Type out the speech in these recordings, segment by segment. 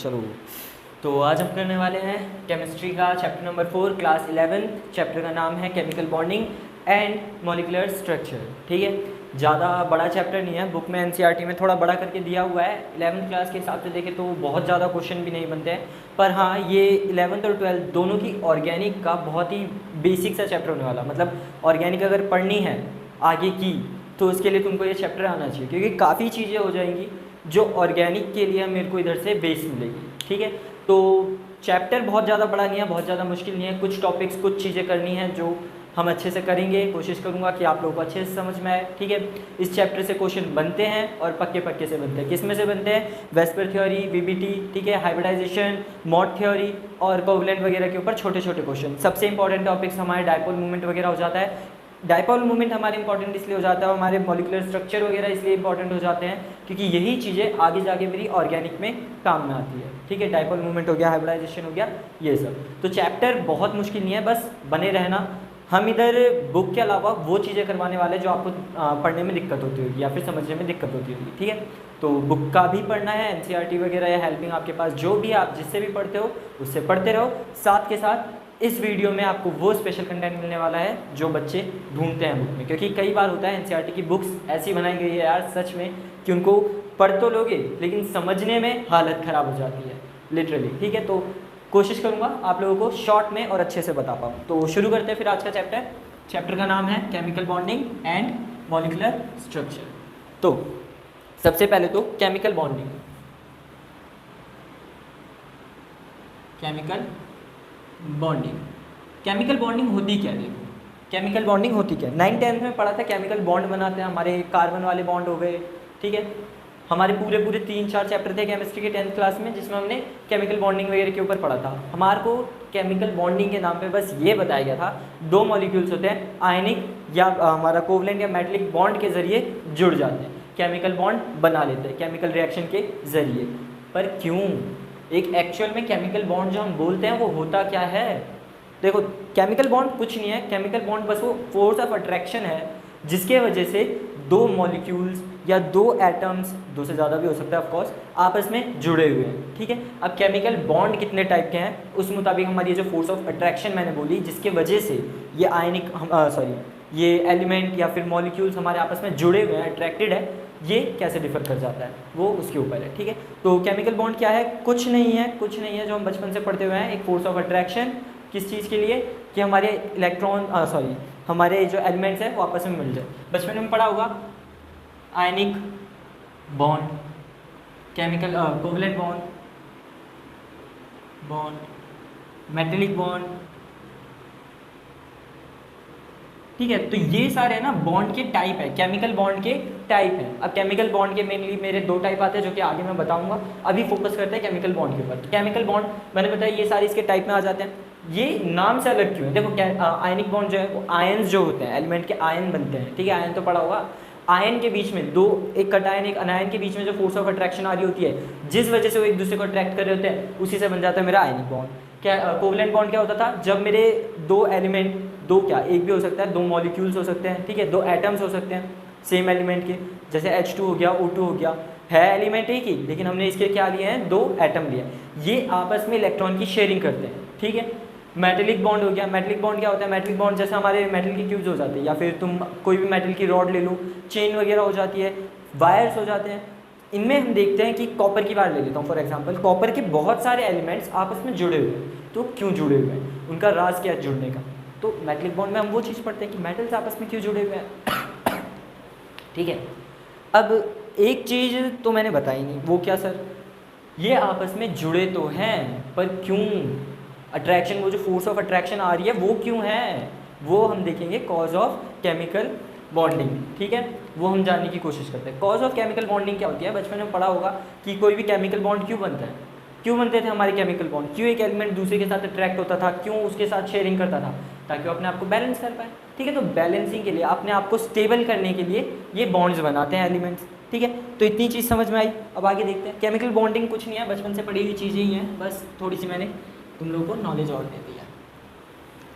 चलो, तो आज हम करने वाले हैं केमिस्ट्री का चैप्टर नंबर 4 क्लास 11। चैप्टर का नाम है chemical bonding and molecular structure. ठीक है, ज़्यादा बड़ा चैप्टर नहीं है, बुक में एनसीईआरटी में थोड़ा बड़ा करके दिया हुआ है। 11th क्लास के हिसाब से देखें तो बहुत ज़्यादा क्वेश्चन भी नहीं बनते हैं, पर हाँ ये 11th और 12th दोनों की ऑर्गेनिक का बहुत ही बेसिक सा चैप्टर होने वाला। मतलब ऑर्गेनिक अगर पढ़नी है आगे की तो उसके लिए तुमको ये चैप्टर आना चाहिए, क्योंकि काफ़ी चीज़ें हो जाएंगी जो ऑर्गेनिक के लिए मेरे को इधर से बेस मिलेगी। ठीक है, तो चैप्टर बहुत ज़्यादा बड़ा नहीं है, बहुत ज़्यादा मुश्किल नहीं है। कुछ टॉपिक्स, कुछ चीज़ें करनी है जो हम अच्छे से करेंगे। कोशिश करूँगा कि आप लोगों को अच्छे से समझ में आए। ठीक है, इस चैप्टर से क्वेश्चन बनते हैं और पक्के पक्के से बनते हैं। किस में से बनते हैं? वेस्पर थ्योरी, वीबीटी, ठीक है, हाइब्रिडाइजेशन, मॉड थ्योरी और कोवलेंट वगैरह के ऊपर छोटे छोटे क्वेश्चन। सबसे इंपॉर्टेंट टॉपिक्स हमारे डायपोल मूवमेंट वगैरह हो जाता है। डायपोल मूवमेंट हमारे इंपॉर्टेंट इसलिए हो जाता है, हमारे मॉलिक्यूलर स्ट्रक्चर वगैरह इसलिए इंपॉर्टेंट हो जाते हैं क्योंकि यही चीज़ें आगे जाके मेरी ऑर्गेनिक में काम में आती है। ठीक है, डायपोल मूवमेंट हो गया, हाइब्रिडाइजेशन हो गया, ये सब। तो चैप्टर बहुत मुश्किल नहीं है, बस बने रहना। हम इधर बुक के अलावा वो चीज़ें करवाने वाले जो आपको पढ़ने में दिक्कत होती होगी या फिर समझने में दिक्कत होती होगी। ठीक है, तो बुक का भी पढ़ना है, एनसीईआरटी वगैरह या हेल्पिंग आपके पास जो भी आप जिससे भी पढ़ते हो उससे पढ़ते रहो। साथ के साथ इस वीडियो में आपको वो स्पेशल कंटेंट मिलने वाला है जो बच्चे ढूंढते हैं बुक में, क्योंकि कई बार होता है एनसीईआरटी की बुक्स ऐसी बनाई गई है यार सच में कि उनको पढ़ तो लोगे लेकिन समझने में हालत ख़राब हो जाती है लिटरली। ठीक है, तो कोशिश करूँगा आप लोगों को शॉर्ट में और अच्छे से बता पाऊँ। तो शुरू करते हैं फिर आज का चैप्टर। चैप्टर का नाम है chemical bonding and molecular structure. तो सबसे पहले तो केमिकल बॉन्डिंग, केमिकल बॉन्डिंग होती क्या? देखो केमिकल बॉन्डिंग होती क्या, 9th-10th में पढ़ा था। केमिकल बॉन्ड बनाते हैं, हमारे कार्बन वाले बॉन्ड हो गए। ठीक है, हमारे पूरे 3-4 चैप्टर थे केमिस्ट्री के 10th क्लास में जिसमें हमने केमिकल बॉन्डिंग वगैरह के ऊपर पढ़ा था। हमारे को केमिकल बॉन्डिंग के नाम पे बस ये बताया गया था दो मॉलिक्यूल्स होते हैं, आयनिक या हमारा कोवलेंट या मेटलिक बॉन्ड के जरिए जुड़ जाते हैं, केमिकल बॉन्ड बना लेते हैं केमिकल रिएक्शन के जरिए। पर क्यों? एक एक्चुअल में केमिकल बॉन्ड जो हम बोलते हैं वो होता क्या है? देखो केमिकल बॉन्ड कुछ नहीं है, केमिकल बॉन्ड बस वो फोर्स ऑफ अट्रैक्शन है जिसके वजह से दो मॉलिक्यूल्स या दो एटम्स, दो से ज़्यादा भी हो सकता है ऑफ कोर्स, आपस में जुड़े हुए हैं। ठीक है, अब केमिकल बॉन्ड कितने टाइप के हैं उस मुताबिक हमारी जो फोर्स ऑफ अट्रैक्शन मैंने बोली जिसके वजह से ये आयनिक ये एलिमेंट या फिर मॉलिक्यूल्स हमारे आपस में जुड़े हुए हैं, अट्रैक्टेड है, ये कैसे डिफर कर जाता है वो उसके ऊपर है। ठीक है, तो केमिकल बॉन्ड क्या है? कुछ नहीं है जो हम बचपन से पढ़ते हुए हैं, एक फोर्स ऑफ अट्रैक्शन। किस चीज़ के लिए? कि हमारे हमारे जो एलिमेंट्स हैं वो आपस में मिल जाए। बचपन में पढ़ा होगा ionic bond, chemical covalent bond, metallic bond. ठीक है, तो ये सारे ना बॉन्ड के टाइप है, केमिकल बॉन्ड के टाइप हैं। अब केमिकल बॉन्ड के मेनली मेरे दो टाइप आते हैं जो कि आगे मैं बताऊंगा। अभी फोकस करते हैं केमिकल बॉन्ड के ऊपर। केमिकल बॉन्ड मैंने बताया ये सारे इसके टाइप में आ जाते हैं। ये नाम से अलग क्यों है? देखो आयनिक बॉन्ड जो है वो आयन्स जो होते हैं, एलिमेंट के आयन बनते हैं। ठीक है, आयन तो पढ़ा होगा। आयन के बीच में दो, एक कटायन एक अनायन के बीच में जो फोर्स ऑफ अट्रैक्शन आ रही होती है जिस वजह से वो एक दूसरे को अट्रैक्ट कर रहे होते हैं, उसी से बन जाता है मेरा आयनिक बॉन्ड। क्या कोवलेंट बॉन्ड क्या होता था? जब मेरे दो एलिमेंट, दो क्या एक भी हो सकता है, दो मॉलिक्यूल्स हो सकते हैं, ठीक है, दो एटम्स हो सकते हैं सेम एलिमेंट के, जैसे H2 हो गया, O2 हो गया, है एलिमेंट एक ही लेकिन हमने इसके क्या लिए हैं? दो एटम लिए। ये आपस में इलेक्ट्रॉन की शेयरिंग करते हैं। ठीक है, मेटलिक बॉन्ड हो गया। मेटलिक बॉन्ड क्या होता है? मेटलिक बॉन्ड जैसे हमारे मेटल की क्यूब्स हो जाते हैं या फिर तुम कोई भी मेटल की रॉड ले लो, चेन वगैरह हो जाती है, वायर्स हो जाते हैं। इनमें हम देखते हैं कि कॉपर की वायर ले लेता हूँ फॉर एग्जांपल, कॉपर के बहुत सारे एलिमेंट्स आपस में जुड़े हुए हैं। तो क्यों जुड़े हुए हैं? उनका राज क्या है जुड़ने का? तो मेटलिक बॉन्ड में हम वो चीज़ पढ़ते हैं कि मेटल्स आपस में क्यों जुड़े हुए हैं। ठीक है, अब एक चीज़ तो मैंने बताई नहीं, वो क्या सर? ये आपस में जुड़े तो हैं पर क्यों? अट्रैक्शन, वो जो फोर्स ऑफ अट्रैक्शन आ रही है वो क्यों है? वो हम देखेंगे कॉज ऑफ केमिकल बॉन्डिंग। ठीक है, वो हम जानने की कोशिश करते हैं। कॉज ऑफ केमिकल बॉन्डिंग क्या होती है? बचपन में पढ़ा होगा कि कोई भी केमिकल बॉन्ड क्यों बनता है, क्यों बनते थे हमारे केमिकल बॉन्ड, क्यों एक एलिमेंट दूसरे के साथ अट्रैक्ट होता था, क्यों उसके साथ शेयरिंग करता था? ताकि वो अपने आप को बैलेंस कर पाए। ठीक है, तो बैलेंसिंग के लिए, अपने आप को स्टेबल करने के लिए ये बॉन्ड्स बनाते हैं एलिमेंट्स। ठीक है, तो इतनी चीज़ समझ में आई। अब आगे देखते हैं। केमिकल बॉन्डिंग कुछ नहीं है, बचपन से पढ़ी हुई चीज़ें ही हैं, बस थोड़ी सी मैंने तुम लोगों को नॉलेज और दे दिया।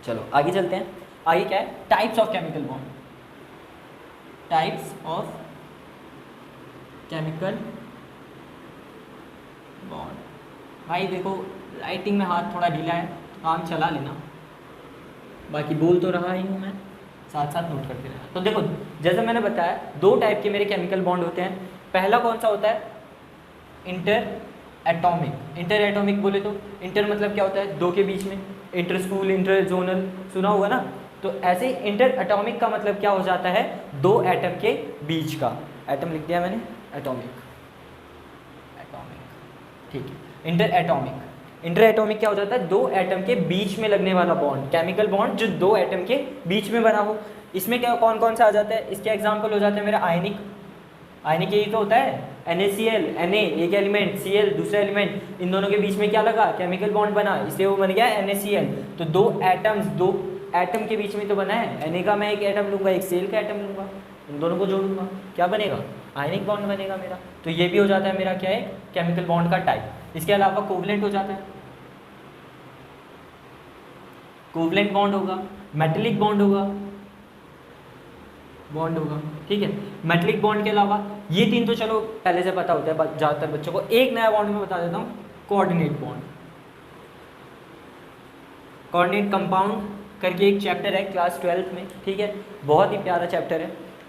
चलो आगे चलते हैं। आगे क्या है? Types of chemical bond, types of chemical bond. भाई देखो राइटिंग में हाथ थोड़ा ढीला है, काम चला लेना, बाकी बोल तो रहा ही हूँ मैं, साथ साथ नोट करते रहना। तो देखो जैसे मैंने बताया दो टाइप के मेरे केमिकल बॉन्ड होते हैं। पहला कौन सा होता है, इंटर एटॉमिक। इंटर एटॉमिक बोले तो इंटर मतलब क्या होता है, दो के बीच में, इंटर स्कूल, इंटर जोनल सुना हुआ ना। तो ऐसे इंटर एटॉमिक का मतलब क्या हो जाता है, दो एटम के बीच का, एटम लिख दिया मैंने, एटॉमिक, एटॉमिक ठीक है। इंटर एटॉमिक, इंटर एटॉमिक क्या हो जाता है, दो एटम के बीच में लगने वाला बॉन्ड, केमिकल बॉन्ड जो दो एटम के बीच में बना हो। इसमें क्या कौन कौन सा आ जाता है, इसके एग्जाम्पल हो जाते हैं मेरा आयनिक, आयनिक यही तो होता है, NaCl, Na एक एलिमेंट, Cl दूसरा एलिमेंट, इन दोनों के बीच में क्या लगा, केमिकल बॉन्ड बना, इसलिए वो बन गया NaCl। तो दो एटम्स, दो एटम के बीच में तो बना है, Na का मैं एक एटम लूंगा, एक Cl का एटम लूंगा, इन दोनों को जोड़ूंगा, क्या बनेगा, आयनिक बॉन्ड बनेगा मेरा। तो ये भी हो जाता है मेरा क्या है, केमिकल बॉन्ड का टाइप। इसके अलावा कोवलेंट हो जाता है, कोवलेंट बॉन्ड होगा, मेटेलिक बॉन्ड होगा, बॉन्ड होगा, ठीक है। मेटेलिक बॉन्ड के अलावा ये तीन तो चलो पहले से पता होता है ज़्यादातर बच्चों को। एक नया बॉन्ड में बता देता हूँ, कोऑर्डिनेट बॉन्ड। कोऑर्डिनेट कंपाउंड करके एक चैप्टर है क्लास 12th में, ठीक है, बहुत ही प्यारा चैप्टर है।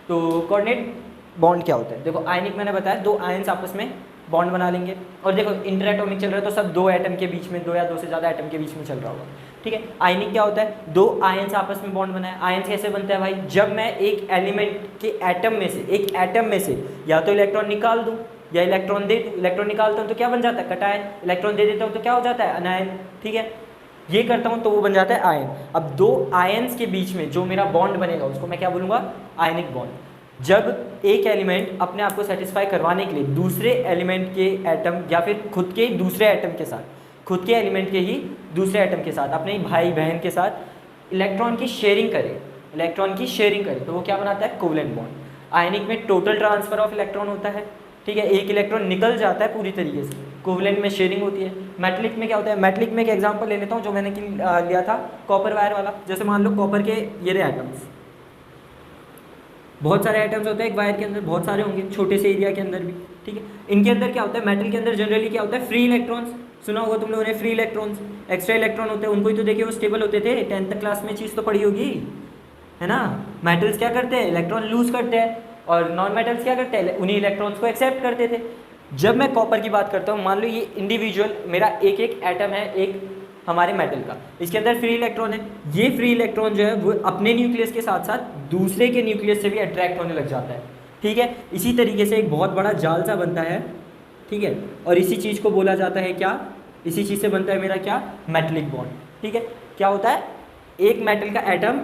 तो कोऑर्डिनेट बॉन्ड क्या होता है, देखो आयनिक मैंने बताया, दो आयन्स आपस में बॉन्ड बना लेंगे। और देखो इंटर एटॉमिक चल रहा है तो सब दो एटम के बीच में, दो या दो से ज़्यादा एटम के बीच में चल रहा होगा, ठीक है। आयनिक क्या होता है, दो आयन्स आपस में बॉन्ड बनाए। आयन्स कैसे बनता है भाई, जब मैं एक एलिमेंट के एटम में से, एक एटम में से या तो इलेक्ट्रॉन निकाल दूं या इलेक्ट्रॉन दे दूं। इलेक्ट्रॉन निकालता हूं तो क्या बन जाता है, कटायन। इलेक्ट्रॉन दे देता हूं तो क्या हो जाता है, अनायन, ठीक है। ये करता हूं तो वो बन जाता है आयन। अब दो आयन्स के बीच में जो मेरा बॉन्ड बनेगा उसको मैं क्या बोलूँगा, आयनिक बॉन्ड। जब एक एलिमेंट अपने आप को सेटिस्फाई करवाने के लिए दूसरे एलिमेंट के एटम या फिर खुद के दूसरे एटम के साथ, खुद के एलिमेंट के ही दूसरे एटम के साथ, अपने भाई बहन के साथ इलेक्ट्रॉन की शेयरिंग करे, इलेक्ट्रॉन की शेयरिंग करे, तो वो क्या बनाता है, कोवलेंट बॉन्ड। आयनिक में टोटल ट्रांसफर ऑफ इलेक्ट्रॉन होता है, ठीक है, एक इलेक्ट्रॉन निकल जाता है पूरी तरीके से। कोवलेंट में शेयरिंग होती है। मेटलिक में क्या होता है, मेटलिक में एक एग्जांपल ले लेता हूँ जो मैंने लिया था, कॉपर वायर वाला। जैसे मान लो कॉपर के ये रहे एटम्स, बहुत सारे आइटम्स होते हैं एक वायर के अंदर, बहुत सारे होंगे छोटे से एरिया के अंदर भी, ठीक है। इनके अंदर क्या होता है, मेटल के अंदर जनरली क्या होता है, फ्री इलेक्ट्रॉन्स। सुना होगा तुम लोगों ने फ्री इलेक्ट्रॉन्स, एक्स्ट्रा इलेक्ट्रॉन होते हैं, उनको ही तो देखिए वो स्टेबल होते थे, 10th क्लास में चीज़ तो पढ़ी होगी, है ना। मेटल्स क्या करते हैं, इलेक्ट्रॉन लूज करते हैं, और नॉन मेटल्स क्या करते हैं, उन्हीं इलेक्ट्रॉन्स को एक्सेप्ट करते थे। जब मैं कॉपर की बात करता हूँ, मान लो ये इंडिविजुअल मेरा एक एक एटम है, एक हमारे मेटल का, इसके अंदर फ्री इलेक्ट्रॉन है। ये फ्री इलेक्ट्रॉन जो है वो अपने न्यूक्लियस के साथ साथ दूसरे के न्यूक्लियस से भी अट्रैक्ट होने लग जाता है, ठीक है। इसी तरीके से एक बहुत बड़ा जाल सा बनता है, ठीक है, और इसी चीज़ को बोला जाता है क्या, इसी चीज़ से बनता है मेरा क्या, मेटलिक बॉन्ड, ठीक है। क्या होता है, एक मेटल का एटम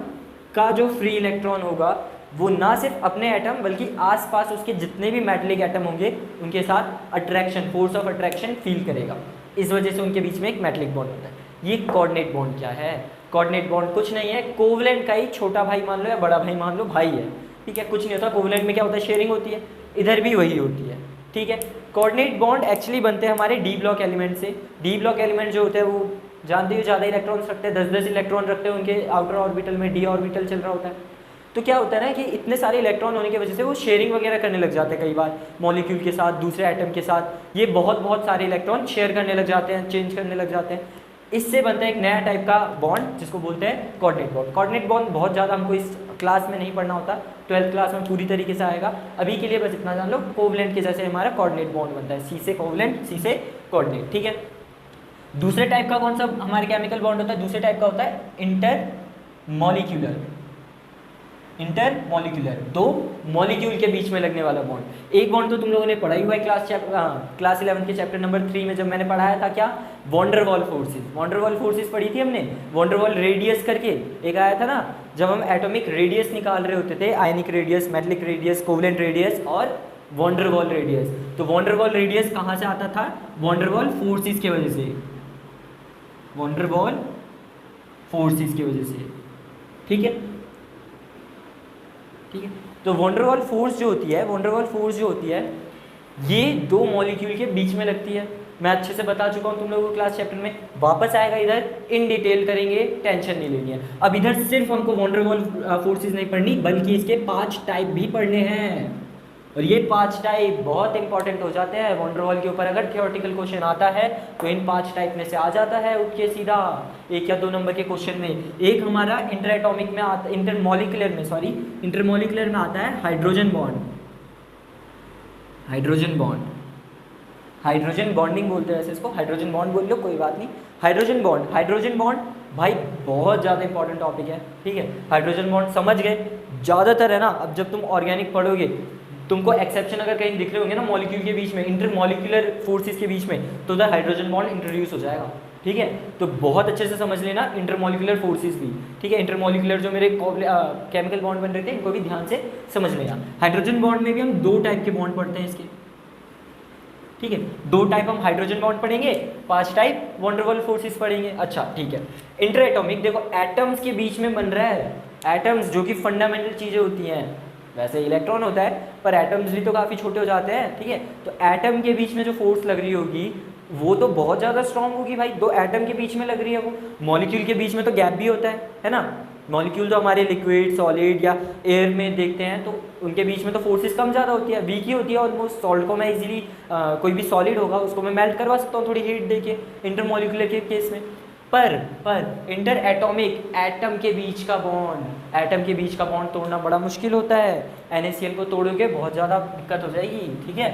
का जो फ्री इलेक्ट्रॉन होगा वो ना सिर्फ अपने एटम बल्कि आसपास उसके जितने भी मेटलिक एटम होंगे उनके साथ attraction, force of attraction feel करेगा। इस वजह से उनके बीच में एक मेटलिक बॉन्ड होता है। ये कोऑर्डिनेट बॉन्ड क्या है, कोऑर्डिनेट बॉन्ड कुछ नहीं है, कोवलेंट का ही छोटा भाई मान लो या बड़ा भाई मान लो, भाई है, ठीक है, कुछ नहीं होता। कोवलेंट में क्या होता है, शेयरिंग होती है, इधर भी वही होती है, ठीक है। कोऑर्डिनेट बॉन्ड एक्चुअली बनते हैं हमारे डी ब्लॉक एलिमेंट से। डी ब्लॉक एलिमेंट जो होते हैं वो जानते हो ज़्यादा इलेक्ट्रॉन्स रखते हैं, 10-10 इलेक्ट्रॉन रखते हैं, उनके आउटर ऑर्बिटल में डी ऑर्बिटल चल रहा होता है। तो क्या होता है ना कि इतने सारे इलेक्ट्रॉन होने की वजह से वो शेयरिंग वगैरह करने लग जाते हैं, कई बार मॉलिक्यूल के साथ, दूसरे एटम के साथ, ये बहुत सारे इलेक्ट्रॉन शेयर करने लग जाते हैं, चेंज करने लग जाते हैं। इससे बनता है एक नया टाइप का बॉन्ड जिसको बोलते हैं कोऑर्डिनेट बॉन्ड। कोऑर्डिनेट बॉन्ड बहुत ज़्यादा हमको इस क्लास में नहीं पढ़ना होता, 12th क्लास में पूरी तरीके से आएगा। अभी के लिए बस इतना जान लो, कोवलेंट के जैसे हमारा कोऑर्डिनेट बॉन्ड बनता है, सी से कोवलेंट, सी से कोऑर्डिनेट, ठीक है। दूसरे टाइप का कौन सा हमारे केमिकल बॉन्ड होता है, दूसरे टाइप का होता है इंटर मॉलिक्यूलर। इंटर मॉलिक्यूलर, दो मॉलिक्यूल के बीच में लगने वाला बॉन्ड। एक बॉन्ड तो तुम लोगों ने पढ़ा ही हुआ है क्लास 11 के चैप्टर नंबर 3 में, जब मैंने पढ़ाया था क्या, वॉन्डरवॉल फोर्सेस। वॉन्डरवॉल फोर्सेस पढ़ी थी हमने, वॉन्डरवॉल रेडियस करके एक आया था ना, जब हम एटॉमिक रेडियस निकाल रहे होते थे, ionic radius, metallic radius, covalent radius और वॉन्डरवॉल रेडियस। तो वॉन्डरवॉल रेडियस कहाँ से आता था, वॉन्डरवॉल फोर्सेस की वजह से, वॉन्डरवॉल फोर्सेस की वजह से, ठीक है, ठीक है। तो वॉन्डरवॉल फोर्स जो होती है, वॉन्डरवॉल फोर्स जो होती है, ये दो मॉलिक्यूल के बीच में लगती है। मैं अच्छे से बता चुका हूँ तुम लोगों को क्लास चैप्टर में, वापस आएगा इधर, इन डिटेल करेंगे, टेंशन नहीं लेनी है। अब इधर सिर्फ हमको वॉन्डरवॉल फोर्सेस नहीं पढ़नी, बल्कि इसके 5 टाइप भी पढ़ने हैं। और ये 5 टाइप बहुत इंपॉर्टेंट हो जाते हैं वॉन डेर वाल के ऊपर। अगर थियोरेटिकल क्वेश्चन आता है तो इन 5 टाइप में से आ जाता है उठ के सीधा 1 या 2 नंबर के क्वेश्चन में। एक हमारा इंटर एटॉमिक में आता, इंटरमोलिकुलर में आता है हाइड्रोजन बॉन्ड, हाइड्रोजन बॉन्डिंग बोलते हैं वैसे इसको, हाइड्रोजन बॉन्ड बोल लो कोई बात नहीं। हाइड्रोजन बॉन्ड भाई बहुत ज़्यादा इंपॉर्टेंट टॉपिक है, ठीक है। हाइड्रोजन बॉन्ड समझ गए ज़्यादातर है ना। अब जब तुम ऑर्गेनिक पढ़ोगे तुमको एक्सेप्शन अगर कहीं दिख रहे होंगे ना मॉलिक्यूल के बीच में, इंटरमॉलिक्यूलर फोर्सेस के बीच में, तो उधर हाइड्रोजन बॉन्ड इंट्रोड्यूस हो जाएगा, ठीक है। तो बहुत अच्छे से समझ लेना इंटरमॉलिक्यूलर फोर्सेस भी, ठीक है। इंटरमॉलिक्यूलर जो मेरे केमिकल बॉन्ड बन रहे थे इनको भी ध्यान से समझ लेना। हाइड्रोजन बॉन्ड में भी हम 2 टाइप के बॉन्ड पढ़ते हैं इसके, ठीक है। 2 टाइप हम हाइड्रोजन बॉन्ड पढ़ेंगे, 5 type van der Waals forces पढ़ेंगे। अच्छा ठीक है। इंटर एटॉमिक देखो एटम्स के बीच में बन रहा है, एटम्स जो कि फंडामेंटल चीज़ें होती हैं, वैसे इलेक्ट्रॉन होता है पर एटम्स भी तो काफ़ी छोटे हो जाते हैं, ठीक है। तो एटम के बीच में जो फोर्स लग रही होगी वो तो बहुत ज़्यादा स्ट्रांग होगी भाई। 2 एटम के बीच में लग रही है वो। मॉलिक्यूल के बीच में तो गैप भी होता है ना। मॉलिक्यूल तो हमारे लिक्विड, सॉलिड या एयर में देखते हैं तो उनके बीच में तो फोर्सेस कम ज़्यादा होती है, वीक ही होती है ऑलमोस्ट। सॉल्ट को मैं इजीली कोई भी सॉलिड होगा उसको मैं मेल्ट करवा सकता हूँ थोड़ी हीट देके, इंटरमॉलिक्यूलर के केस में। पर इंटर एटॉमिक एटम के बीच का बॉन्ड तोड़ना बड़ा मुश्किल होता है। NaCl को तोड़ोगे बहुत ज़्यादा दिक्कत हो जाएगी, ठीक है।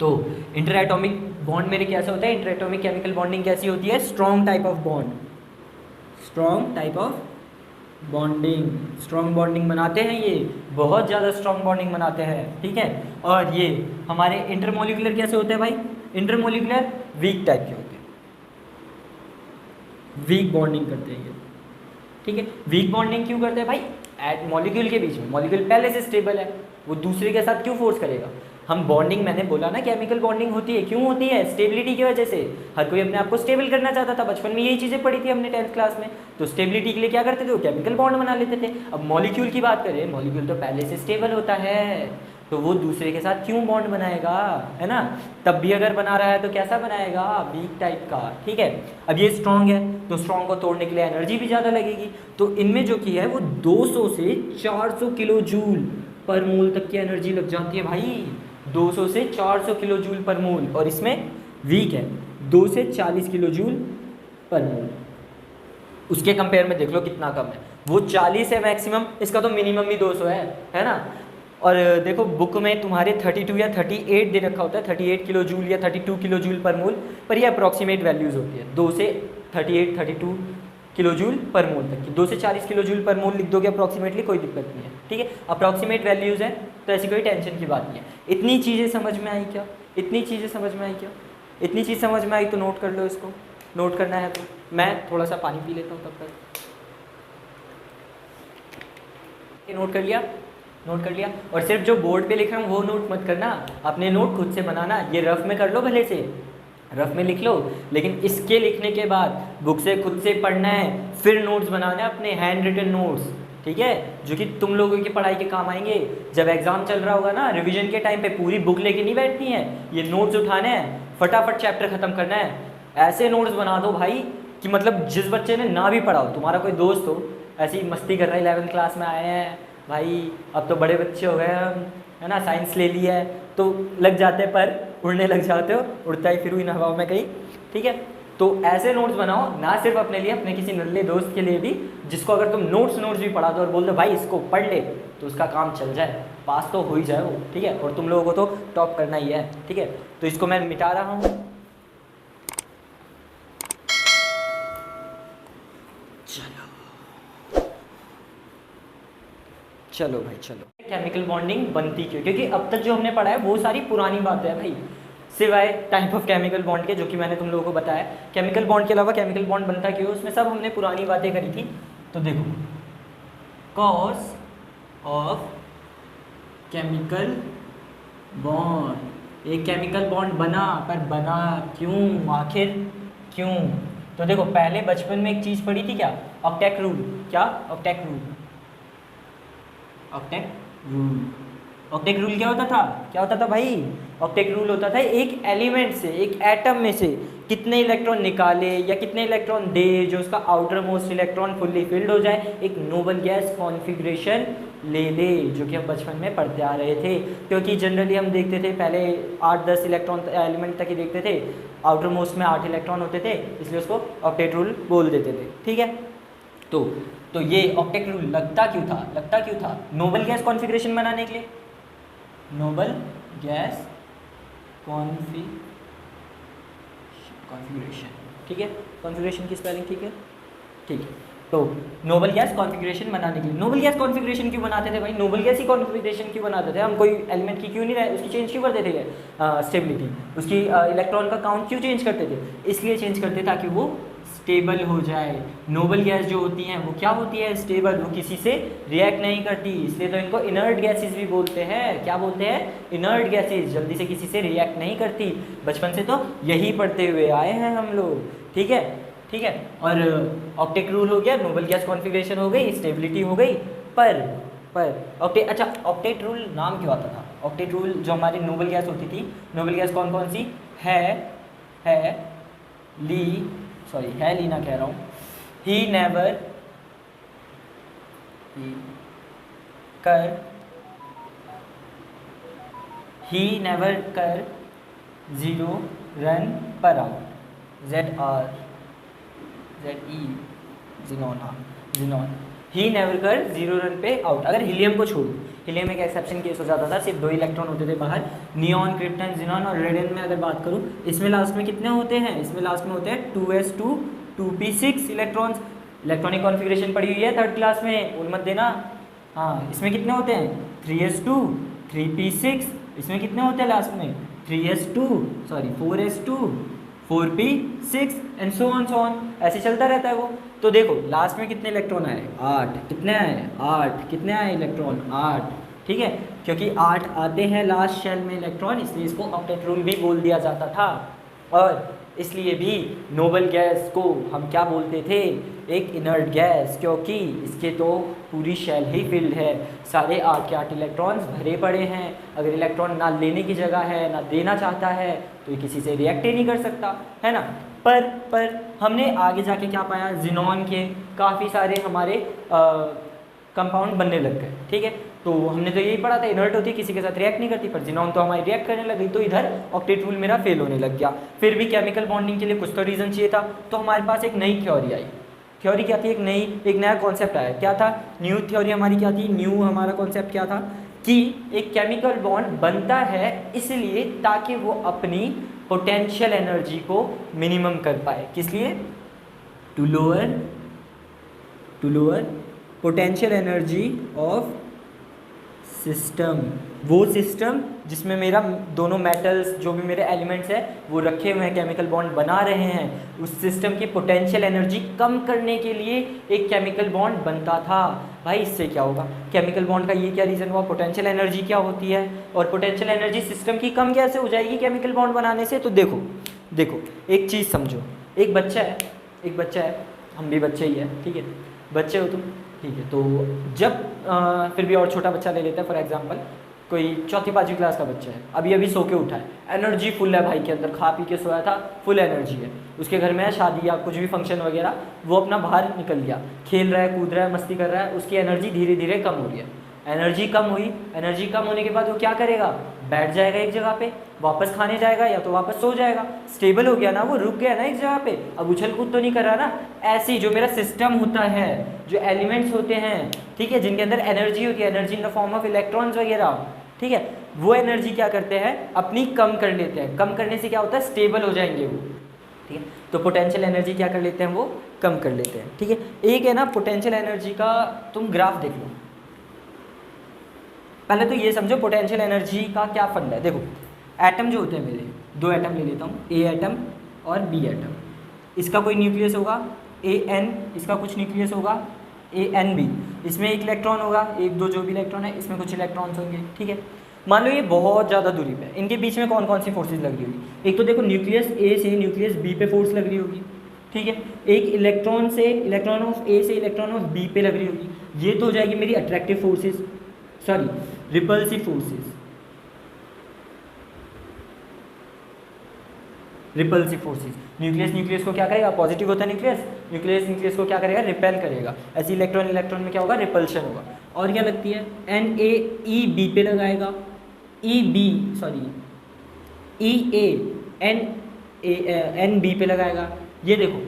तो इंटर एटॉमिक बॉन्ड मेरे कैसे होता है, इंटर एटॉमिक केमिकल बॉन्डिंग कैसी होती है, स्ट्रॉन्ग टाइप ऑफ बॉन्डिंग बनाते हैं, ये बहुत ज़्यादा स्ट्रॉन्ग बॉन्डिंग बनाते हैं, ठीक है। और ये हमारे इंटरमॉलिक्यूलर कैसे होते हैं भाई, इंटरमॉलिक्यूलर वीक टाइप के होते हैं, वीक बॉन्डिंग करते हैं ये, ठीक है। वीक बॉन्डिंग क्यों करते हैं भाई, मॉलिक्यूल के बीच में, मॉलिक्यूल पहले से स्टेबल है, वो दूसरे के साथ क्यों फोर्स करेगा। हम बॉन्डिंग, मैंने बोला ना केमिकल बॉन्डिंग होती है, क्यों होती है, स्टेबिलिटी की वजह से। हर कोई अपने आप को स्टेबल करना चाहता था, बचपन में यही चीज़ें पढ़ी थी हमने 10th क्लास में। तो स्टेबिलिटी के लिए क्या करते थे, वो केमिकल बॉन्ड बना लेते थे। अब मॉलिक्यूल की बात करें, मॉलिक्यूल तो पहले से स्टेबल होता है, तो वो दूसरे के साथ क्यों बॉन्ड बनाएगा, है ना। तब भी अगर बना रहा है तो कैसा बनाएगा, वीक टाइप का, ठीक है। अब ये स्ट्रॉन्ग है तो स्ट्रॉन्ग को तोड़ने के लिए एनर्जी भी ज़्यादा लगेगी। तो इनमें जो की है वो 200 से 400 किलो जूल पर मोल तक की एनर्जी लग जाती है भाई, 200 से 400 किलो जूल पर मोल। और इसमें वीक है 2 से 40 किलो जूल पर मोल। उसके कंपेयर में देख लो कितना कम है, वो 40 है मैक्सिमम, इसका तो मिनिमम भी 200 है ना। और देखो बुक में तुम्हारे 32 या 38 दे रखा होता है, 38 किलो जूल या 32 किलो जूल पर मोल, पर ये अप्रॉक्सीमेट वैल्यूज़ होती है, 2 से 38 32 किलो जूल पर मोल तक की। 2 से 40 किलो जूल पर मोल लिख दोगे अप्रॉक्सीमेटली, कोई दिक्कत नहीं है, ठीक है। अप्रॉक्सीमेट वैल्यूज़ हैं तो ऐसी कोई टेंशन की बात नहीं है। इतनी चीज़ें समझ में आई क्या, इतनी चीज़ समझ में आई तो नोट कर लो, इसको नोट करना है तो। मैं थोड़ा सा पानी पी लेता हूँ तब तक। नोट कर लिया। और सिर्फ जो बोर्ड पे लिख रहा हूँ वो नोट मत करना, अपने नोट खुद से बनाना। ये रफ में कर लो, भले से रफ में लिख लो, लेकिन इसके लिखने के बाद बुक से खुद से पढ़ना है, फिर नोट्स बनाना है अपने हैंड रिटन नोट्स, ठीक है, जो कि तुम लोगों की पढ़ाई के काम आएंगे। जब एग्जाम चल रहा होगा ना, रिवीजन के टाइम पे पूरी बुक लेके नहीं बैठनी है, ये नोट्स उठाने हैं, फटाफट चैप्टर खत्म करना है। ऐसे नोट्स बना दो भाई कि मतलब जिस बच्चे ने ना भी पढ़ा हो, तुम्हारा कोई दोस्त हो ऐसी मस्ती कर रहा है, 11th क्लास में आए हैं भाई, अब तो बड़े बच्चे हो गए हम, है ना, साइंस ले लिया है, तो लग जाते पर उड़ने लग जाते हो, उड़ता ही फिर हुई ना हवा में कहीं, ठीक है। तो ऐसे नोट्स बनाओ, ना सिर्फ अपने लिए, अपने किसी नल्ले दोस्त के लिए भी, जिसको अगर तुम नोट्स भी पढ़ा दो और बोल दो भाई इसको पढ़ ले, तो उसका काम चल जाए, पास तो हो ही जाए वो, ठीक है। और तुम लोगों को तो टॉप करना ही है, ठीक है। तो इसको मैं मिटा रहा हूँ, चलो भाई चलो। केमिकल बॉन्डिंग बनती क्यों, क्योंकि अब तक जो हमने पढ़ा है वो सारी पुरानी बातें हैं भाई, सिवाय टाइप ऑफ केमिकल बॉन्ड के, जो कि मैंने तुम लोगों को बताया। केमिकल बॉन्ड के अलावा केमिकल बॉन्ड बनता क्यों, उसमें सब हमने पुरानी बातें करी थी। तो देखो, कॉज ऑफ केमिकल बॉन्ड, एक केमिकल बॉन्ड बना, पर बना क्यों, आखिर क्यों। तो देखो पहले बचपन में एक चीज़ पढ़ी थी क्या, ऑक्टेट रूल। क्या, ऑक्टेट रूल क्या होता था भाई, ऑक्टेट रूल होता था एक एलिमेंट से, एक एटम में से कितने इलेक्ट्रॉन निकाले या कितने इलेक्ट्रॉन दे, जो उसका outer most electron fully filled हो जाए, एक नोबल गैस कॉन्फ़िगरेशन ले ले, जो कि हम बचपन में पढ़ते आ रहे थे। क्योंकि जनरली हम देखते थे पहले 8-10 इलेक्ट्रॉन एलिमेंट तक ही देखते थे, आउटर मोस्ट में 8 इलेक्ट्रॉन होते थे, इसलिए उसको ऑक्टेट रूल बोल देते थे। ठीक है, तो ये ऑक्टेट रूल लगता क्यों था? नोबल गैस कॉन्फ़िगरेशन बनाने के लिए, नोबल गैस कॉन्फ़िगरेशन। ठीक है, कॉन्फ़िगरेशन की स्पेलिंग ठीक है। तो नोबल गैस कॉन्फ़िगरेशन बनाने के लिए, नोबल गैस कॉन्फ़िगरेशन क्यों बनाते थे भाई? नोबल गैस ही कॉन्फ़िगरेशन क्यों बनाते थे? हम कोई एलिमेंट की क्यों नहीं रहे, उसकी चेंज क्यों करते थे? स्टेबिलिटी, उसकी इलेक्ट्रॉन का काउंट क्यों चेंज करते थे? इसलिए चेंज करते ताकि वो स्टेबल हो जाए। नोबल गैस जो होती हैं वो क्या होती है? स्टेबल, वो किसी से रिएक्ट नहीं करती, इसलिए तो इनको इनर्ट गैसेस भी बोलते हैं। क्या बोलते हैं? इनर्ट गैसेस, जल्दी से किसी से रिएक्ट नहीं करती। बचपन से तो यही पढ़ते हुए आए हैं हम लोग। ठीक है, और ऑक्टेट रूल हो गया, नोबल गैस कॉन्फ़िगरेशन हो गई, स्टेबिलिटी हो गई। पर ऑक्टेट रूल नाम क्यों आता था? ऑक्टेट रूल जो हमारी नोबल गैस होती थी, नोबल गैस कौन कौन सी है ली ना कह रहा हूँ, ही नेवर कर जीरो रन पर आउट, जिनॉन, ही नेवर कर जीरो रन पे आउट। अगर हीलियम को छोड़ो, हीलियम एक एक्सेप्शन केस हो जाता था, सिर्फ 2 इलेक्ट्रॉन होते थे बाहर, नियॉन, क्रिप्टन, जिनॉन और रेडियन में अगर बात करूँ, इसमें लास्ट में कितने होते हैं? इसमें लास्ट में होते हैं 2s2 2p6 electrons. Electronic configuration पढ़ी हुई है 3rd क्लास में, भूल मत देना। हाँ, इसमें कितने होते हैं? 3s2 3p6, इसमें कितने होते हैं लास्ट में? 4s2 4p6 and so on, ऐसे चलता रहता है वो। तो देखो लास्ट में कितने इलेक्ट्रॉन आए? 8। कितने आए? 8। कितने आए इलेक्ट्रॉन? 8। ठीक है, क्योंकि 8 आते हैं लास्ट शेल में इलेक्ट्रॉन, इसलिए इसको ऑक्टेट रूल भी बोल दिया जाता था। और इसलिए भी नोबल गैस को हम क्या बोलते थे? एक इनर्ट गैस, क्योंकि इसके तो पूरी शेल ही फिल्ड है, सारे 8 के 8 इलेक्ट्रॉन्स भरे पड़े हैं। अगर इलेक्ट्रॉन ना लेने की जगह है ना देना चाहता है तो ये किसी से रिएक्ट ही नहीं कर सकता, है ना। पर हमने आगे जाके क्या पाया? जिनॉन के काफ़ी सारे हमारे कंपाउंड बनने लग गए। ठीक है, तो हमने तो यही पढ़ा था, इनर्ट होती, किसी के साथ रिएक्ट नहीं करती, पर जिनॉन तो हमारी रिएक्ट करने लगी, तो इधर ऑक्टेट रूल मेरा फेल होने लग गया। फिर भी केमिकल बॉन्डिंग के लिए कुछ तो रीज़न चाहिए था, तो हमारे पास एक नई थ्योरी आई। थ्योरी क्या थी? एक नया कॉन्सेप्ट आया। क्या था? न्यू थ्योरी हमारी क्या थी? न्यू हमारा कॉन्सेप्ट क्या था कि एक केमिकल बॉन्ड बनता है इसलिए ताकि वो अपनी पोटेंशियल एनर्जी को मिनिमम कर पाए। किस लिए? To lower potential energy of system. वो सिस्टम जिसमें मेरा दोनों मेटल्स, जो भी मेरे एलिमेंट्स हैं वो रखे हुए हैं, केमिकल बॉन्ड बना रहे हैं, उस सिस्टम की पोटेंशियल एनर्जी कम करने के लिए एक केमिकल बॉन्ड बनता था। भाई इससे क्या होगा? केमिकल बॉन्ड का ये क्या रीज़न हुआ? पोटेंशियल एनर्जी क्या होती है और पोटेंशियल एनर्जी सिस्टम की कम कैसे हो जाएगी केमिकल बॉन्ड बनाने से? तो देखो एक चीज़ समझो, एक बच्चा है, हम भी बच्चे ही हैं, ठीक है, बच्चे हो तुम, ठीक है। तो जब फिर भी और छोटा बच्चा ले लेते हैं, फॉर एग्जांपल कोई 4th-5वीं क्लास का बच्चा है, अभी सो के उठा है, एनर्जी फुल है भाई के अंदर, खा पी के सोया था, फुल एनर्जी है, उसके घर में है शादी या कुछ भी फंक्शन वगैरह, वो अपना बाहर निकल गया, खेल रहा है, कूद रहा है, मस्ती कर रहा है, उसकी एनर्जी धीरे धीरे कम हो रही है। एनर्जी कम हुई, एनर्जी कम होने के बाद वो क्या करेगा? बैठ जाएगा एक जगह पे, वापस खाने जाएगा या तो वापस सो जाएगा। स्टेबल हो गया ना, वो रुक गया ना एक जगह पे, अब उछल कूद तो नहीं कर रहा ना। ऐसे ही जो मेरा सिस्टम होता है, जो एलिमेंट्स होते हैं, ठीक है, जिनके अंदर एनर्जी होती है, energy in the form of electrons वगैरह, ठीक है, वो एनर्जी क्या करते हैं? अपनी कम कर लेते हैं। कम करने से क्या होता है? स्टेबल हो जाएंगे वो, ठीक है। तो पोटेंशियल एनर्जी क्या कर लेते हैं? वो कम कर लेते हैं, ठीक है। एक है ना पोटेंशियल एनर्जी का, तुम ग्राफ देख लो। पहले तो ये समझो पोटेंशियल एनर्जी का क्या फंड है। देखो एटम जो होते हैं, मेरे 2 एटम ले लेता हूँ, ए एटम और बी एटम। इसका कोई न्यूक्लियस होगा AN, इसका कुछ न्यूक्लियस होगा ANB, इसमें एक इलेक्ट्रॉन होगा, 1 2 जो भी इलेक्ट्रॉन है, इसमें कुछ इलेक्ट्रॉन्स होंगे, ठीक है। मान लो ये बहुत ज़्यादा दूरी पे है, इनके बीच में कौन कौन सी फोर्सेज लग रही होगी? एक तो देखो न्यूक्लियस A से न्यूक्लियस B पे फोर्स लग रही होगी, ठीक है। एक इलेक्ट्रॉन ऑफ A से इलेक्ट्रॉन ऑफ B पे लग रही होगी, ये तो हो जाएगी मेरी attractive forces, sorry repulsive forces. Repulsive forces, nucleus को क्या करेगा? पॉजिटिव होता है न्यूक्लियस को क्या करेगा? रिपेल करेगा। ऐसे इलेक्ट्रॉन में क्या होगा? रिपल्शन होगा। और क्या लगती है, NaEB पे लगाएगा, NB पे लगाएगा। ये देखो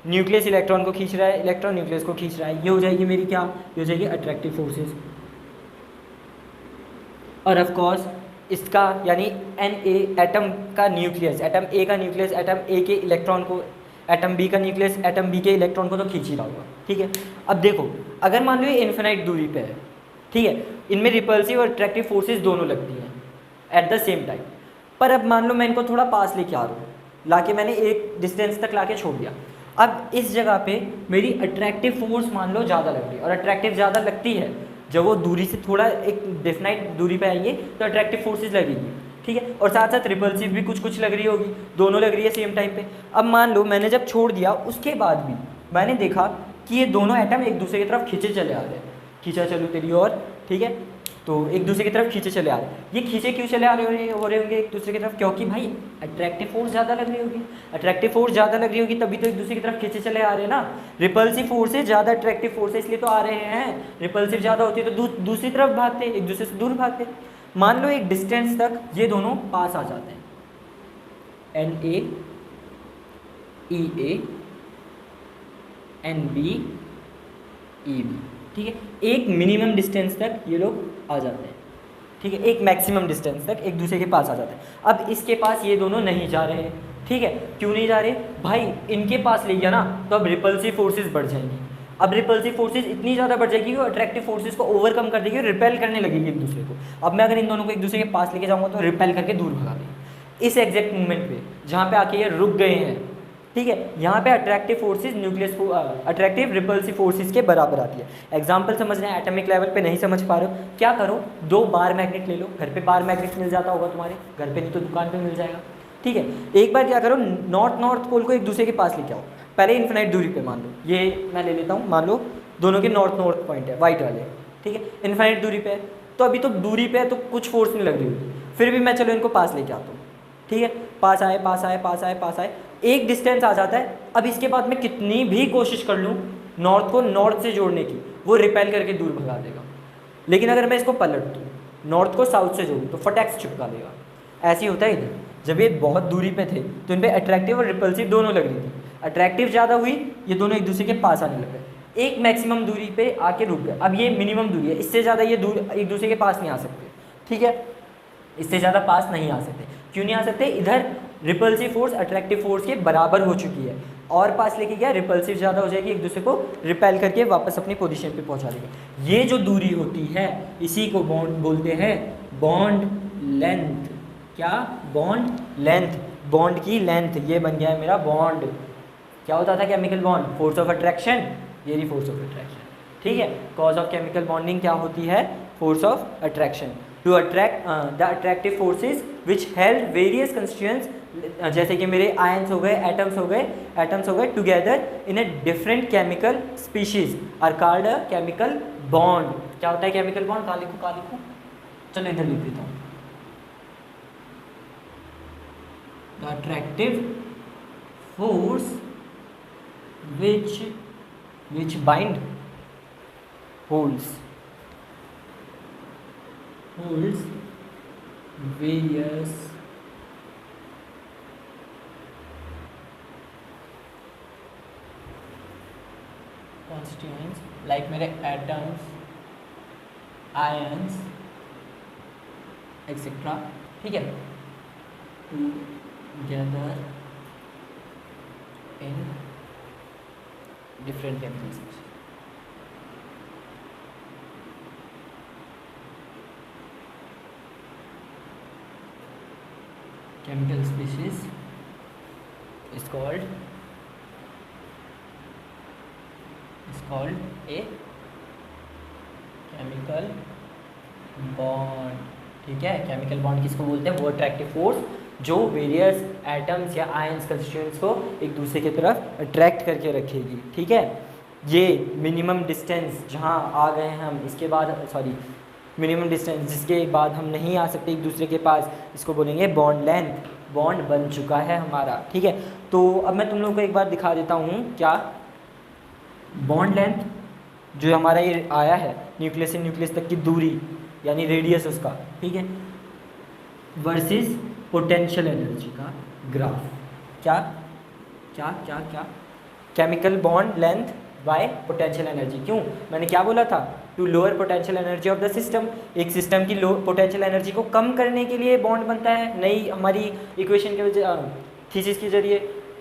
न्यूक्लियस इलेक्ट्रॉन को खींच रहा है, इलेक्ट्रॉन न्यूक्लियस को खींच रहा है, ये हो जाएगी मेरी क्या, ये हो जाएगी अट्रैक्टिव फोर्सेस। और ऑफ कोर्स इसका यानी Na एटम का न्यूक्लियस, एटम ए का न्यूक्लियस एटम ए के इलेक्ट्रॉन को, एटम बी का न्यूक्लियस एटम बी के इलेक्ट्रॉन को तो खींच ही रहा होगा, ठीक है। अब देखो अगर मान लो ये इन्फिनाइट दूरी पे है, ठीक है, इनमें रिपल्सिव और अट्रैक्टिव फोर्सेस दोनों लगती हैं एट द सेम टाइम। पर अब मान लो मैं इनको थोड़ा पास लेके आ रहा हूँ, लाके मैंने एक डिस्टेंस तक लाके छोड़ दिया। अब इस जगह पे मेरी अट्रैक्टिव फोर्स मान लो ज़्यादा लग रही है, और अट्रैक्टिव ज़्यादा लगती है जब वो दूरी से थोड़ा एक डेफिनाइट दूरी पे आएंगे तो अट्रैक्टिव फोर्सेस लगेगी, ठीक है। और साथ साथ रिपल्सिव भी कुछ कुछ लग रही होगी, दोनों लग रही है सेम टाइम पे। अब मान लो मैंने जब छोड़ दिया उसके बाद भी मैंने देखा कि ये दोनों एटम एक दूसरे की तरफ खींचे चले आ रहे हैं, खींचा चलो तेरी और, ठीक है, तो एक दूसरे की तरफ खींचे चले आ रहे हैं। ये खींचे क्यों चले आ रहे होंगे एक दूसरे की तरफ, क्योंकि भाई अट्रैक्टिव फोर्स ज़्यादा लग रही होगी, अट्रैक्टिव फोर्स ज़्यादा लग रही होगी तभी तो एक दूसरे की तरफ खींचे चले आ रहे हैं ना। रिपल्सिव फोर्स है ज़्यादा, अट्रैक्टिव फोर्स है इसलिए तो आ रहे हैं। रिपल्सिव ज़्यादा होती है तो दूसरी तरफ भागते, एक दूसरे से दूर भागते। मान लो एक डिस्टेंस तक ये दोनों पास आ जाते हैं, NaEA NbEB, ठीक है, एक मिनिमम डिस्टेंस तक ये लोग आ जाते हैं, ठीक है, एक मैक्सिमम डिस्टेंस तक एक दूसरे के पास आ जाते हैं। अब इसके पास ये दोनों नहीं जा रहे हैं, ठीक है, क्यों नहीं जा रहे भाई, इनके पास ले गया ना तो अब रिपल्सिव फोर्सेस बढ़ जाएंगी। अब रिपल्सिव फोर्सेस इतनी ज़्यादा बढ़ जाएगी कि वो अट्रैक्टिव फोर्सेस को ओवरकम कर देगी और रिपेल करने लगेगी एक दूसरे को। अब मैं अगर इन दोनों को एक दूसरे के पास लेके जाऊँगा तो रिपेल करके दूर भगा देंगे। इस एग्जैक्ट मोमेंट पे जहाँ पे आके ये रुक गए हैं, ठीक है, यहाँ पे attractive forces nucleus attractive repulsive forces के बराबर आती है। एग्जांपल समझना है, एटॉमिक लेवल पे नहीं समझ पा रहे हो, क्या करो, 2 बार मैग्नेट ले लो, घर पे बार मैग्नेट मिल जाता होगा तुम्हारे घर पे, नहीं तो दुकान पे मिल जाएगा, ठीक है। एक बार क्या करो, नॉर्थ पोल को एक दूसरे के पास लेके आओ, पहले इन्फिनाइट दूरी पे मान लो, ये मैं ले लेता हूँ, मान लो दोनों के नॉर्थ पॉइंट है वाइट वाले, ठीक है, इन्फिनाइट दूरी पे है, तो अभी तो दूरी पे है तो कुछ फोर्स नहीं लग रही होगी, फिर भी मैं चलो इनको पास लेके आता हूँ, ठीक है, पास आए, एक डिस्टेंस आ जाता है। अब इसके बाद मैं कितनी भी कोशिश कर लूँ नॉर्थ को नॉर्थ से जोड़ने की, वो रिपेल करके दूर भगा देगा। लेकिन अगर मैं इसको पलट दूँ, नॉर्थ को साउथ से जोड़ूँ तो फटैक्स चिपका देगा। ऐसे ही होता है इधर, जब ये बहुत दूरी पे थे तो इन पर अट्रैक्टिव और रिपल्सिव दोनों लग रही थी, अट्रैक्टिव ज़्यादा हुई, ये दोनों एक दूसरे के पास आने लग गए, एक मैक्सिमम दूरी पे आके रुक गए। अब ये मिनिमम दूरी है, इससे ज़्यादा ये दूर एक दूसरे के पास नहीं आ सकते, ठीक है, इससे ज़्यादा पास नहीं आ सकते। क्यों नहीं आ सकते, इधर रिपल्सिव फोर्स अट्रैक्टिव फोर्स के बराबर हो चुकी है, और पास लेके गया रिपल्सिव ज़्यादा हो जाएगी, एक दूसरे को रिपेल करके वापस अपनी पोजीशन पे पहुंचा देगी। ये जो दूरी होती है इसी को बॉन्ड बोलते हैं, बॉन्ड लेंथ। क्या, बॉन्ड लेंथ, बॉन्ड की लेंथ, ये बन गया है मेरा बॉन्ड। क्या होता था chemical bond, force of attraction, ये रही फोर्स ऑफ अट्रैक्शन, ठीक है। कॉज ऑफ केमिकल बॉन्डिंग क्या होती है, force of attraction. To attract the attractive forces which held various constituents, जैसे कि मेरे आयंस हो गए, एटम्स हो गए together in a different chemical species are called a chemical bond. क्या होता है केमिकल बॉन्ड, का लिखूं, चलो इधर लिख देता हूँ, the attractive force which bind holds various constituents like मेरे atoms, ions, etc. ठीक है, together in different chemical species. Chemical species is called a chemical bond, ठीक है। केमिकल बॉन्ड किसको बोलते हैं, वो अट्रैक्टिव फोर्स जो वेरियस एटम्स या आयंस कंस्टिट्यूएंट्स को एक दूसरे की तरफ अट्रैक्ट करके रखेगी, ठीक है। ये मिनिमम डिस्टेंस जहाँ आ गए हैं हम, इसके बाद मिनिमम डिस्टेंस जिसके बाद हम नहीं आ सकते एक दूसरे के पास, इसको बोलेंगे बॉन्ड लेंथ। बॉन्ड बन चुका है हमारा, ठीक है। तो अब मैं तुम लोगों को एक बार दिखा देता हूँ क्या, बॉन्ड लेंथ जो हमारा ये आया है न्यूक्लियस से न्यूक्लियस तक की दूरी यानी रेडियस उसका, ठीक है, वर्सेस पोटेंशियल एनर्जी का ग्राफ। क्या क्या क्या क्या chemical bond length by potential energy. क्यों, मैंने क्या बोला था, to lower potential energy of the system. एक सिस्टम की लो पोटेंशियल एनर्जी को कम करने के लिए बॉन्ड बनता है, नई हमारी इक्वेशन के वजह थीसिस के जरिए।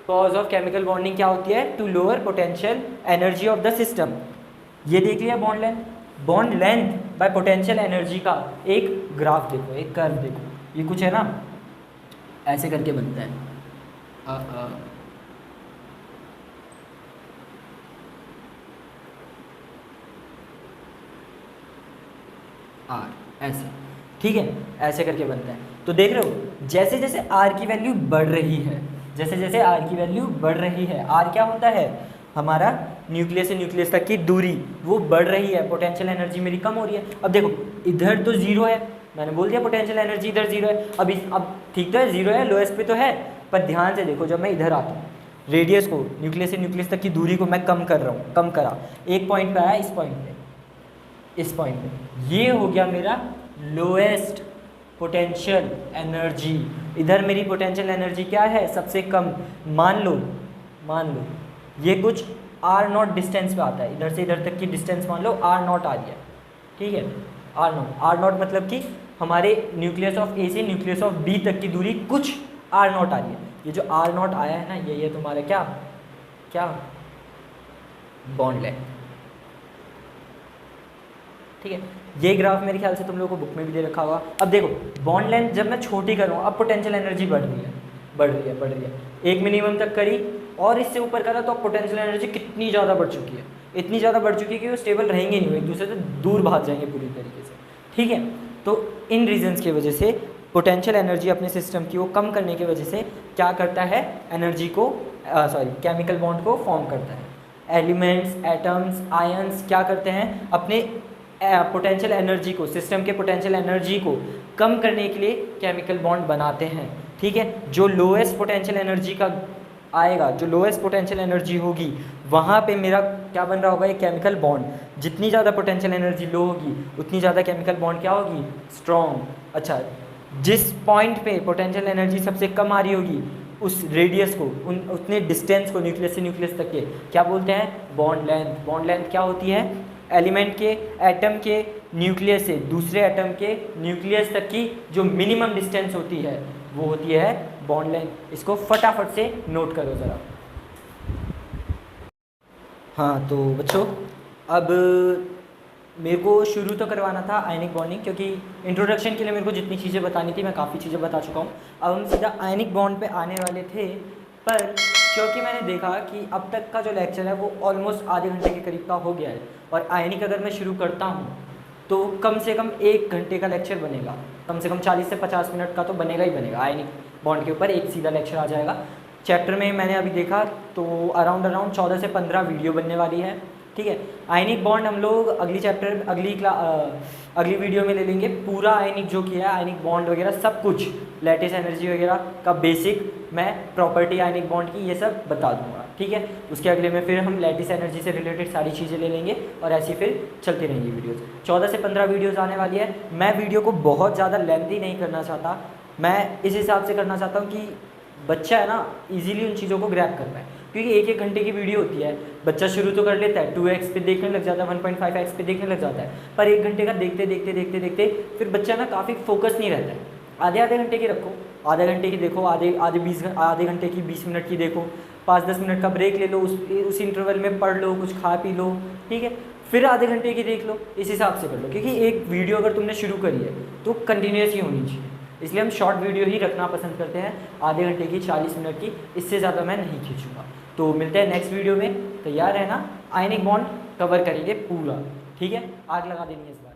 कॉज ऑफ केमिकल बॉन्डिंग क्या होती है, to lower potential energy of the system. ये देख लिया bond length, bond length by potential energy का एक ग्राफ देखो, एक कर्व देखो, ये कुछ है ना ऐसे करके बनता है। आर ऐसे, ठीक है, ऐसे करके बनता है। तो देख रहे हो जैसे जैसे आर की वैल्यू बढ़ रही है, जैसे जैसे आर की वैल्यू बढ़ रही है, आर क्या होता है, हमारा न्यूक्लियस से न्यूक्लियस तक की दूरी, वो बढ़ रही है, पोटेंशियल एनर्जी मेरी कम हो रही है। अब देखो इधर तो जीरो है, मैंने बोल दिया पोटेंशियल एनर्जी इधर जीरो है। अब ठीक तो है, जीरो है, लोएस्ट पे तो है, पर ध्यान से देखो जब मैं इधर आता हूँ, रेडियस को न्यूक्लियस से न्यूक्लियस तक की दूरी को मैं कम कर रहा हूँ, कम करा, एक पॉइंट पे आया, इस पॉइंट पे, इस पॉइंट पे, ये हो गया मेरा लोएस्ट पोटेंशियल एनर्जी। इधर मेरी पोटेंशियल एनर्जी क्या है, सबसे कम। मान लो ये कुछ आर नॉट डिस्टेंस पे आता है, इधर से इधर तक की डिस्टेंस मान लो आर नॉट आ रही है, ठीक है, आर नॉट मतलब कि हमारे न्यूक्लियस ऑफ ए से न्यूक्लियस ऑफ बी तक की दूरी कुछ आर नॉट आ रही है। ये जो आर नॉट आया है ना, ये तुम्हारा क्या बॉन्ड लेंथ, ठीक है। ये ग्राफ मेरे ख्याल से तुम लोगों को बुक में भी दे रखा होगा। अब देखो बॉन्ड लेंथ जब मैं छोटी करूँ, अब पोटेंशियल एनर्जी बढ़ रही है, एक मिनिमम तक करी और इससे ऊपर करा तो अब पोटेंशियल एनर्जी कितनी ज़्यादा बढ़ चुकी है, इतनी ज़्यादा बढ़ चुकी है कि वो स्टेबल रहेंगे नहीं, वो एक दूसरे से दूर भाग जाएंगे पूरी तरीके से, ठीक है। तो इन रीजंस की वजह से पोटेंशियल एनर्जी अपने सिस्टम की वो कम करने की वजह से क्या करता है, एनर्जी को केमिकल बॉन्ड को फॉर्म करता है। एलिमेंट्स, एटम्स, आयंस क्या करते हैं, अपने पोटेंशियल एनर्जी को, सिस्टम के पोटेंशियल एनर्जी को कम करने के लिए केमिकल बॉन्ड बनाते हैं, ठीक है। जो लोएस्ट पोटेंशियल एनर्जी का आएगा, जो लोएस्ट पोटेंशियल एनर्जी होगी, वहाँ पे मेरा क्या बन रहा होगा, एक केमिकल बॉन्ड। जितनी ज़्यादा पोटेंशियल एनर्जी लो होगी उतनी ज़्यादा केमिकल बॉन्ड क्या होगी, स्ट्रॉन्ग। अच्छा, जिस पॉइंट पे पोटेंशियल एनर्जी सबसे कम आ रही होगी, उस रेडियस को, उतने डिस्टेंस को न्यूक्लियस से न्यूक्लियस तक के क्या बोलते हैं, बॉन्ड लेंथ। बॉन्ड लेंथ क्या होती है, एलिमेंट के, एटम के न्यूक्लियस से दूसरे एटम के न्यूक्लियस तक की जो मिनिमम डिस्टेंस होती है वो होती है बॉन्ड लेंथ। इसको फटाफट से नोट करो ज़रा। हाँ तो बच्चों, अब मेरे को शुरू तो करवाना था आयनिक बॉन्डिंग, क्योंकि इंट्रोडक्शन के लिए मेरे को जितनी चीज़ें बतानी थी मैं काफ़ी चीज़ें बता चुका हूँ। अब हम सीधा आयनिक बॉन्ड पे आने वाले थे, पर क्योंकि मैंने देखा कि अब तक का जो लेक्चर है वो ऑलमोस्ट आधे घंटे के करीब का हो गया है, और आयनिक अगर मैं शुरू करता हूँ तो कम से कम 1 घंटे का लेक्चर बनेगा, कम से कम 40 से 50 मिनट का तो बनेगा ही बनेगा। आयनिक बॉन्ड के ऊपर एक सीधा लेक्चर आ जाएगा। चैप्टर में मैंने अभी देखा तो अराउंड 14 से 15 वीडियो बनने वाली है, ठीक है। आयनिक बॉन्ड हम लोग अगली वीडियो में ले लेंगे। पूरा आयनिक जो किया है, आयनिक बॉन्ड वगैरह सब कुछ, लैटिस एनर्जी वगैरह का बेसिक मैं प्रॉपर्टी आयनिक बॉन्ड की ये सब बता दूंगा, ठीक है। उसके अगले में फिर हम लैटिस एनर्जी से रिलेटेड सारी चीज़ें ले लेंगे, और ऐसी फिर चलती रहेंगी वीडियोज़। 14 से 15 वीडियोज़ आने वाली है। मैं वीडियो को बहुत ज़्यादा लेंथी नहीं करना चाहता, मैं इस हिसाब से करना चाहता हूँ कि बच्चा है ना ईजिली उन चीज़ों को ग्रैब कर पाए, क्योंकि 1-1 घंटे की वीडियो होती है। बच्चा शुरू तो कर लेता है, 2x पे देखने लग जाता है, 1.5x पे देखने लग जाता है, पर 1 घंटे का देखते देखते देखते देखते फिर बच्चा ना काफ़ी फोकस नहीं रहता है। आधे घंटे की रखो, आधे घंटे की देखो, आधे घंटे की 20 मिनट की देखो, 5-10 मिनट का ब्रेक ले लो, उस इंटरवल में पढ़ लो, कुछ खा पी लो, ठीक है। फिर आधे घंटे की देख लो, इस हिसाब से कर लो, क्योंकि एक वीडियो अगर तुमने शुरू करी है तो कंटिन्यूस ही होनी चाहिए। इसलिए हम शॉर्ट वीडियो ही रखना पसंद करते हैं, आधे घंटे की, 40 मिनट की, इससे ज़्यादा मैं नहीं खींचूँगा। तो मिलते हैं नेक्स्ट वीडियो में, तैयार है ना। आयनिक बॉन्ड कवर करेंगे पूरा, ठीक है। आग लगा देनी है इस बार।